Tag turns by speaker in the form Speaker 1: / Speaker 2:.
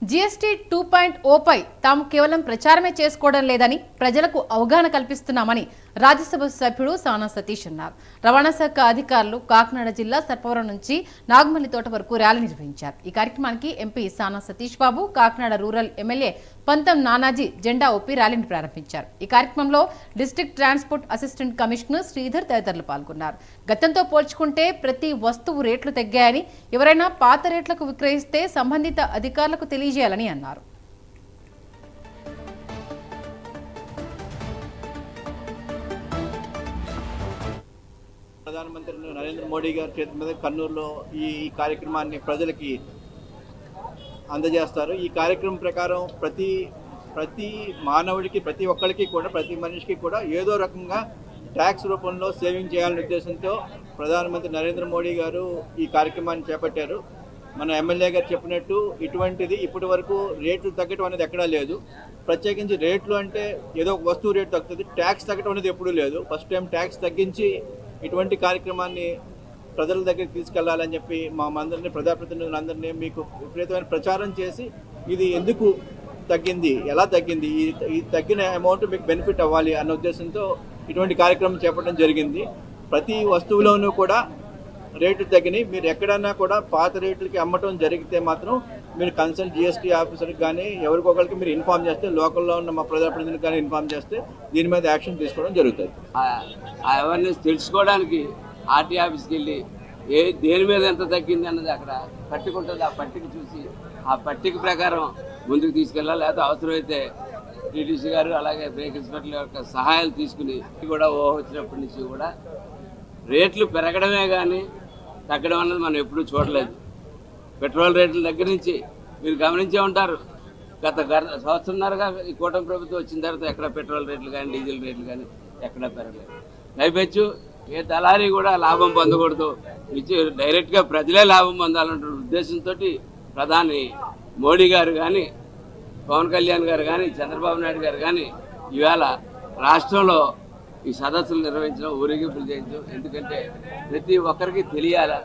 Speaker 1: GST 2.0 పై తాము కేవలం ప్రచారమే చేసుకోవడం లేదని ప్రజలకు అవగాహన కల్పిస్తున్నామని రాజ్యసభ సభ్యుడు సానా సతీష్ అన్నారు. రవాణా శాఖ అధికారులు కాకినాడ జిల్లా సర్పవరం నుంచి నాగమల్లి తోట వరకు ర్యాలీ నిర్వహించారు. ఈ కార్యక్రమానికి ఎంపీ సానా సతీష్ బాబు, కాకినాడ రూరల్ ఎమ్మెల్యే పంతం నానాజీ జెండా ఊపి ర్యాలీని ప్రారంభించారు. ఈ కార్యక్రమంలో district transport assistant commissioner Sridhar తదితరులు పాల్గొన్నారు. గతంతో పోల్చుకుంటే ప్రతి వస్తువు రేట్లు తగ్గాయని, ఎవరైనా పాత రేట్లకు విక్రయిస్తే సంబంధిత అధికారులకు తెలియజేయాలని అన్నారు.
Speaker 2: ప్రధానమంత్రి నరేంద్ర మోడీ గారి చేతి మీద కర్నూలులో ఈ కార్యక్రమాన్ని ప్రజలకి అందజేస్తారు. ఈ కార్యక్రమం ప్రకారం ప్రతి మానవుడికి, ప్రతి ఒక్కరికి కూడా, ప్రతి మనిషికి కూడా ఏదో రకంగా ట్యాక్స్ రూపంలో సేవింగ్ చేయాలనే ఉద్దేశంతో ప్రధానమంత్రి నరేంద్ర మోడీ గారు ఈ కార్యక్రమాన్ని చేపట్టారు. మన ఎమ్మెల్యే గారు చెప్పినట్టు ఇటువంటిది ఇప్పటి వరకు రేట్లు తగ్గడం అనేది ఎక్కడా లేదు. ప్రత్యేకించి రేట్లు అంటే ఏదో ఒక వస్తువు రేటు తగ్గుతుంది, ట్యాక్స్ తగ్గడం అనేది ఎప్పుడూ లేదు. ఫస్ట్ టైం ట్యాక్స్ తగ్గించి ఇటువంటి కార్యక్రమాన్ని ప్రజల దగ్గరికి తీసుకెళ్లాలని చెప్పి మా అందరినీ, ప్రజాప్రతినిధులందరినీ మీకు విపరీతమైన ప్రచారం చేసి ఇది ఎందుకు తగ్గింది, ఎలా తగ్గింది, ఈ తగ్గిన అమౌంట్ మీకు బెనిఫిట్ అవ్వాలి అన్న ఉద్దేశంతో ఇటువంటి కార్యక్రమం చేపట్టడం జరిగింది. ప్రతి వస్తువులోనూ కూడా రేట్లు తగ్గినాయి. మీరు ఎక్కడన్నా కూడా పాత రేట్లకి అమ్మటం జరిగితే మాత్రం మీరు కన్సల్ట్ జిఎస్టీ ఆఫీసర్కి కానీ ఎవరికొకరికి మీరు ఇన్ఫార్మ్ చేస్తే, లోకల్లో ఉన్న మా ప్రజాప్రతినిధులకు కానీ ఇన్ఫార్మ్ చేస్తే దీని మీద యాక్షన్ తీసుకోవడం జరుగుతుంది.
Speaker 3: ఆ అవేర్నెస్ తెలుసుకోవడానికి ఆర్టీ ఆఫీస్కి వెళ్ళి దేని మీద ఎంత తగ్గింది అన్నది అక్కడ పట్టిక ఉంటుంది. ఆ పట్టిక చూసి ఆ పట్టిక ప్రకారం ముందుకు తీసుకెళ్ళాలి. లేకపోతే అవసరమైతే టీటీసీ గారు అలాగే బ్రేక్ ఇన్స్పెక్టర్ యొక్క సహాయాలు తీసుకుని కూడా వచ్చినప్పటి నుంచి కూడా రేట్లు పెరగడమే కానీ తగ్గడం అన్నది మనం ఎప్పుడూ చూడలేదు. పెట్రోల్ రేట్ల దగ్గర నుంచి మీరు గమనించే ఉంటారు. గత సంవత్సరంన్నరగా ఈ కూటమి ప్రభుత్వం వచ్చిన తర్వాత ఎక్కడ పెట్రోల్ రేట్లు కానీ, డీజిల్ రేట్లు కానీ ఎక్కడా పెరగలేదు. పైపెచ్చు ఏ దళారీ కూడా లాభం పొందకూడదు, డైరెక్ట్గా ప్రజలే లాభం పొందాలన్న ఉద్దేశంతో ప్రధాని మోడీ గారు కానీ, పవన్ కళ్యాణ్ గారు కానీ, చంద్రబాబు నాయుడు గారు కానీ ఇవాళ రాష్ట్రంలో ఈ సదస్సులు నిర్వహించడం, ఊరేగింపులు చేయించడం. ఎందుకంటే ప్రతి ఒక్కరికి తెలియాలా